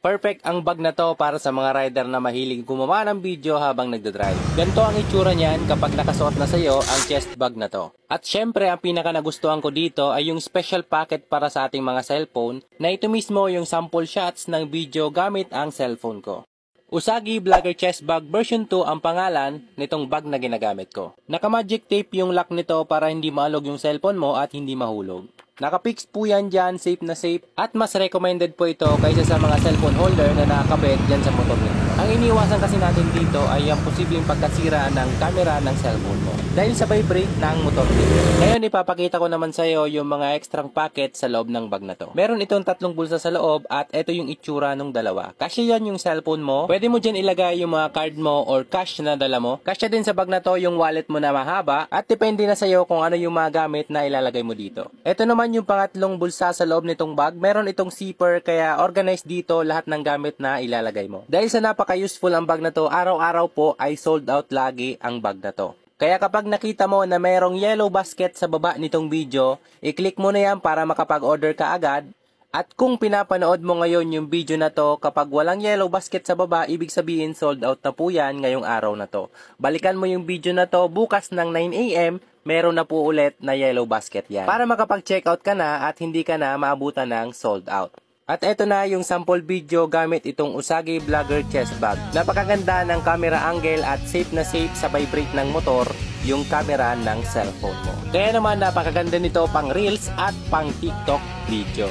Perfect ang bag na to para sa mga rider na mahilig gumawa ng video habang nagdadrive. Ganito ang itsura niyan kapag nakasuot na sa iyo ang chest bag na to. At syempre ang pinaka nagustuhan ko dito ay yung special packet para sa ating mga cellphone na ito mismo yung sample shots ng video gamit ang cellphone ko. Usagi Vlogger Chest Bag version 2 ang pangalan nitong bag na ginagamit ko. Naka-magic tape yung lock nito para hindi maalog yung cellphone mo at hindi mahulog. Nakapix po yan dyan, safe na safe, at mas recommended po ito kaysa sa mga cellphone holder na nakakabit dyan sa motor nito. Ang iniwasan kasi natin dito ay ang posibleng pagkasira ng camera ng cellphone mo dahil sa vibrate ng motor nito. Ngayon ipapakita ko naman sa iyo yung mga extra packet sa loob ng bag na to. Meron itong 3 bulsa sa loob at ito yung itsura ng dalawa. Kasi yan yung cellphone mo, pwede mo dyan ilagay yung mga card mo or cash na dala mo. Kasya din sa bag na to yung wallet mo na mahaba at depende na sa iyo kung ano yung mga gamit na ilalagay mo dito. Ito naman yung pangatlong bulsa sa loob nitong bag, meron itong zipper kaya organized dito lahat ng gamit na ilalagay mo. Dahil sa napaka-useful ang bag na to, araw-araw po ay sold out lagi ang bag na to. Kaya kapag nakita mo na mayroong yellow basket sa baba nitong video, i-click mo na yan para makapag-order ka agad. At kung pinapanood mo ngayon yung video na to, kapag walang yellow basket sa baba, ibig sabihin sold out na po yan ngayong araw na to. Balikan mo yung video na to bukas ng 9 AM, meron na po ulit na yellow basket yan. Para makapag-checkout ka na at hindi ka na maabutan ng sold out. At eto na yung sample video gamit itong Usagi Vlogger Chest Bag. Napakaganda ng camera angle at safe na safe sa vibrate ng motor yung camera ng cellphone mo. Kaya naman napakaganda nito pang reels at pang TikTok video.